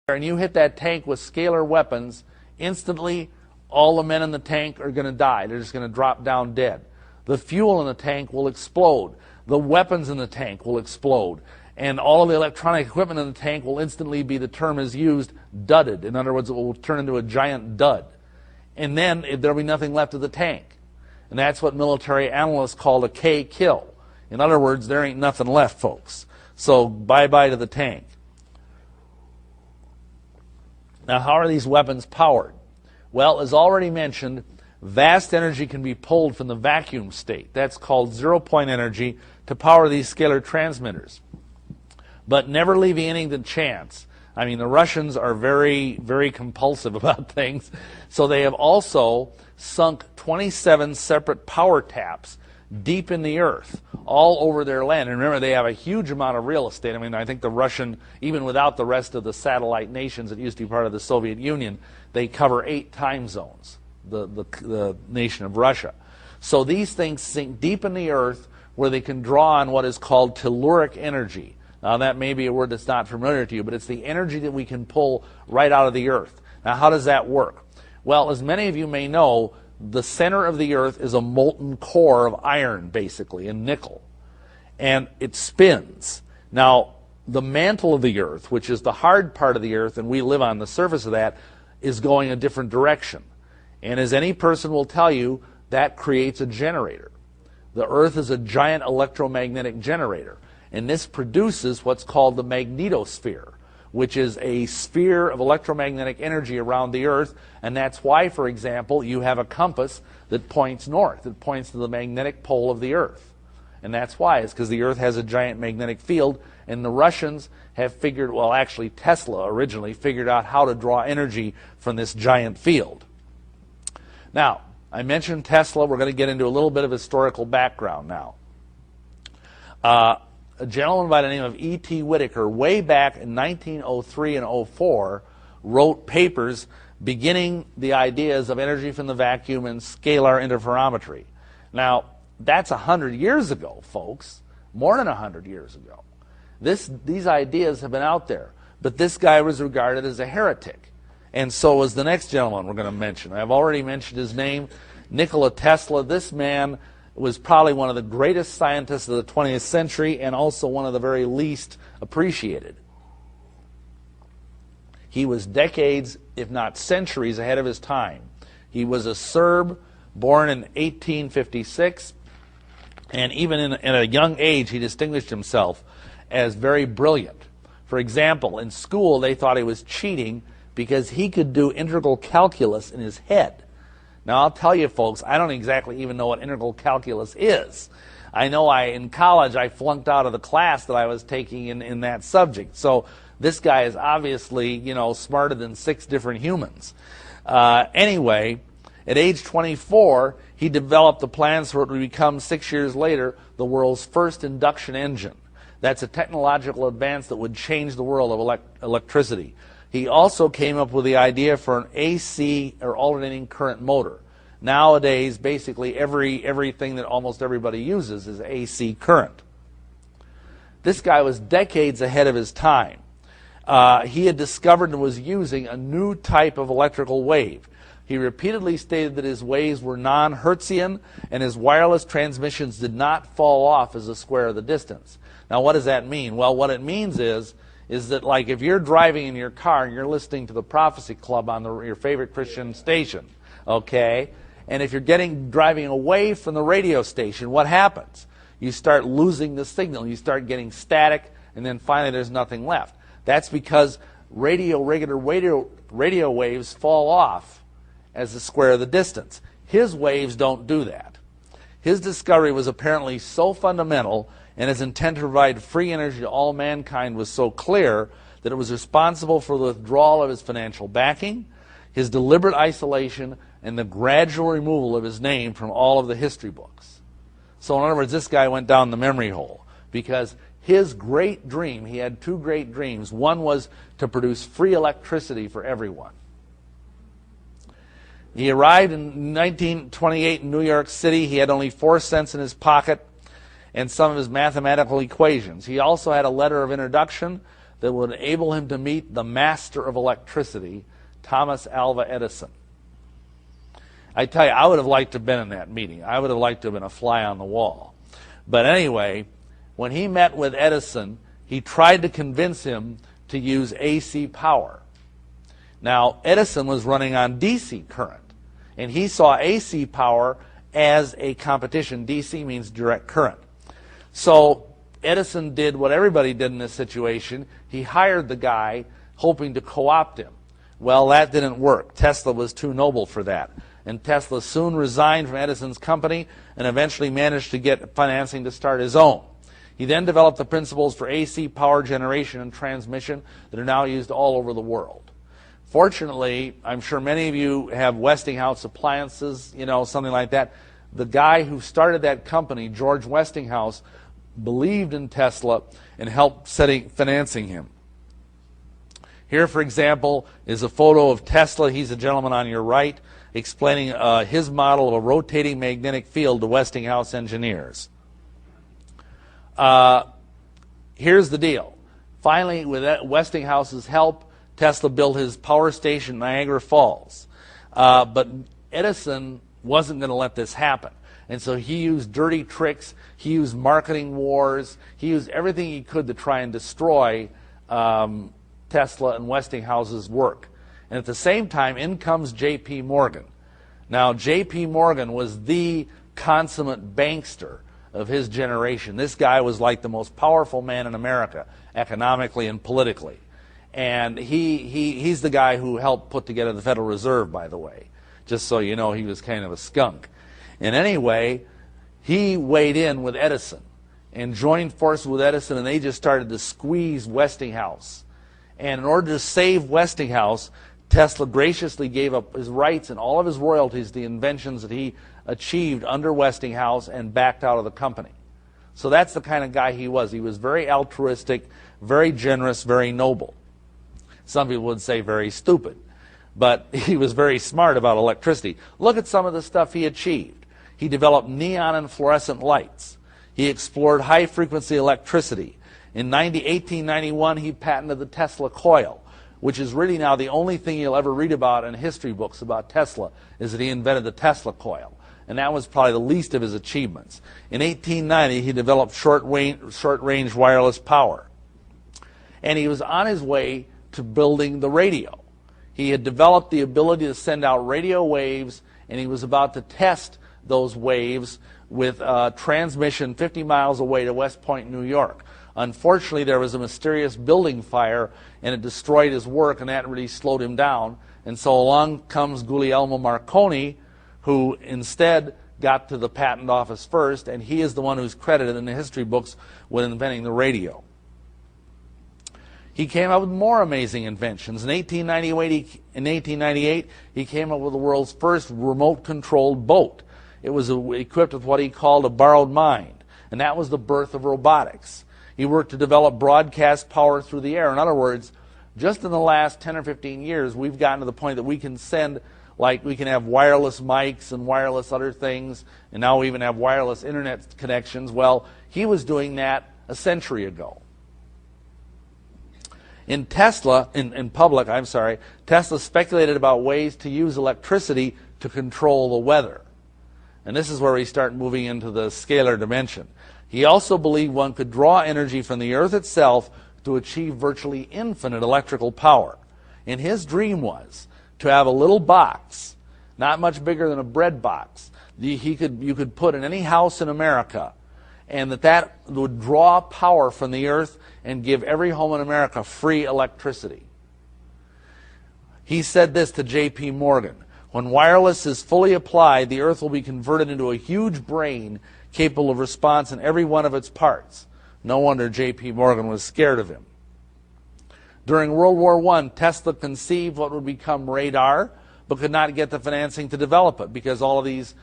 and you hit that tank with scalar weapons, instantly all the men in the tank are going to die. They're just going to drop down dead. The fuel in the tank will explode. The weapons in the tank will explode. And all of the electronic equipment in the tank will instantly be, the term is used, dudded. In other words, it will turn into a giant dud. And then there'll be nothing left of the tank. And that's what military analysts call a K-kill. In other words, there ain't nothing left, folks. So bye-bye to the tank. Now, how are these weapons powered? Well, as already mentioned, vast energy can be pulled from the vacuum state. That's called zero-point energy to power these scalar transmitters. But never leaving anything to chance. I mean, the Russians are very, very compulsive about things. So they have also sunk 27 separate power taps deep in the earth, all over their land. And remember, they have a huge amount of real estate. I mean, I think the Russian, even without the rest of the satellite nations that used to be part of the Soviet Union, they cover 8 time zones, the nation of Russia. So these things sink deep in the earth where they can draw on what is called telluric energy. Now, that may be a word that's not familiar to you, but it's the energy that we can pull right out of the earth. Now, how does that work? Well, as many of you may know, the center of the earth is a molten core of iron, basically, and nickel. And it spins. Now, the mantle of the earth, which is the hard part of the earth, and we live on the surface of that, is going a different direction. And as any person will tell you, that creates a generator. The earth is a giant electromagnetic generator. And this produces what's called the magnetosphere, which is a sphere of electromagnetic energy around the earth. And that's why, for example, you have a compass that points north. It points to the magnetic pole of the earth. And that's why. It's because the earth has a giant magnetic field. And the Russians have figured, well, actually Tesla originally figured out how to draw energy from this giant field. Now, I mentioned Tesla. We're going to get into a little bit of historical background now. A gentleman by the name of E.T. Whittaker, way back in 1903 and 04, wrote papers beginning the ideas of energy from the vacuum and scalar interferometry. Now, that's 100 years ago, folks, more than 100 years ago. These ideas have been out there, but this guy was regarded as a heretic, and so was the next gentleman we're going to mention. I've already mentioned his name, Nikola Tesla. This man was probably one of the greatest scientists of the 20th century and also one of the very least appreciated. He was decades, if not centuries, ahead of his time. He was a Serb, born in 1856, and even in a young age he distinguished himself as very brilliant. For example, in school they thought he was cheating because he could do integral calculus in his head. Now, I'll tell you, folks, I don't exactly even know what integral calculus is. I know in college I flunked out of the class that I was taking in that subject. So this guy is obviously, smarter than 6 different humans. Anyway, at age 24, he developed the plans for what would become 6 years later the world's first induction engine. That's a technological advance that would change the world of electricity. He also came up with the idea for an AC, or alternating current motor. Nowadays, basically everything that almost everybody uses is AC current. This guy was decades ahead of his time. He had discovered and was using a new type of electrical wave. He repeatedly stated that his waves were non-Hertzian and his wireless transmissions did not fall off as a square of the distance. Now, what does that mean? Well, what it means is that, like, if you're driving in your car and you're listening to the Prophecy Club on your favorite Christian station, okay, and if you're driving away from the radio station, what happens? You start losing the signal. You start getting static, and then finally there's nothing left. That's because regular radio waves fall off as the square of the distance. His waves don't do that. His discovery was apparently so fundamental, and his intent to provide free energy to all mankind was so clear that it was responsible for the withdrawal of his financial backing, his deliberate isolation, and the gradual removal of his name from all of the history books. So in other words, this guy went down the memory hole because his great dream, he had 2 great dreams. One was to produce free electricity for everyone. He arrived in 1928 in New York City. He had only 4 cents in his pocket and some of his mathematical equations. He also had a letter of introduction that would enable him to meet the master of electricity, Thomas Alva Edison. I tell you, I would have liked to have been in that meeting. I would have liked to have been a fly on the wall. But anyway, when he met with Edison, he tried to convince him to use AC power. Now, Edison was running on DC current, and he saw AC power as a competition. DC means direct current. So Edison did what everybody did in this situation. He hired the guy, hoping to co-opt him. Well, that didn't work. Tesla was too noble for that. And Tesla soon resigned from Edison's company and eventually managed to get financing to start his own. He then developed the principles for AC power generation and transmission that are now used all over the world. Fortunately, I'm sure many of you have Westinghouse appliances, something like that. The guy who started that company, George Westinghouse, believed in Tesla and helped financing him. Here, for example, is a photo of Tesla. He's the gentleman on your right, explaining his model of a rotating magnetic field to Westinghouse engineers. Here's the deal. Finally, with Westinghouse's help, Tesla built his power station in Niagara Falls. But Edison wasn't going to let this happen. And so he used dirty tricks, he used marketing wars, he used everything he could to try and destroy Tesla and Westinghouse's work. And at the same time, in comes J.P. Morgan. Now, J.P. Morgan was the consummate bankster of his generation. This guy was like the most powerful man in America, economically and politically. And he's the guy who helped put together the Federal Reserve, by the way. Just so you know, he was kind of a skunk. And anyway, he weighed in with Edison and joined forces with Edison, and they just started to squeeze Westinghouse. And in order to save Westinghouse, Tesla graciously gave up his rights and all of his royalties to the inventions that he achieved under Westinghouse and backed out of the company. So that's the kind of guy he was. He was very altruistic, very generous, very noble. Some people would say very stupid, but he was very smart about electricity. Look at some of the stuff he achieved. He developed neon and fluorescent lights. He explored high-frequency electricity. In 1891, he patented the Tesla coil, which is really now the only thing you'll ever read about in history books about Tesla, is that he invented the Tesla coil. And that was probably the least of his achievements. In 1890, he developed short-range wireless power. And he was on his way to building the radio. He had developed the ability to send out radio waves, and he was about to test those waves with transmission 50 miles away to West Point, New York. Unfortunately, there was a mysterious building fire, and it destroyed his work, and that really slowed him down. And so along comes Guglielmo Marconi, who instead got to the patent office first, and he is the one who's credited in the history books with inventing the radio. He came up with more amazing inventions. In 1898, he came up with the world's first remote-controlled boat. It was equipped with what he called a borrowed mind, and that was the birth of robotics. He worked to develop broadcast power through the air. In other words, just in the last 10 or 15 years, we've gotten to the point that we can send, like we can have wireless mics and wireless other things, and now we even have wireless internet connections. Well, he was doing that a century ago. In public, Tesla speculated about ways to use electricity to control the weather. And this is where we start moving into the scalar dimension. He also believed one could draw energy from the Earth itself to achieve virtually infinite electrical power. And his dream was to have a little box, not much bigger than a bread box, you could put in any house in America, and that would draw power from the Earth and give every home in America free electricity. He said this to J.P. Morgan: when wireless is fully applied, the Earth will be converted into a huge brain capable of response in every one of its parts. No wonder J.P. Morgan was scared of him. During World War I, Tesla conceived what would become radar, but could not get the financing to develop it because all of these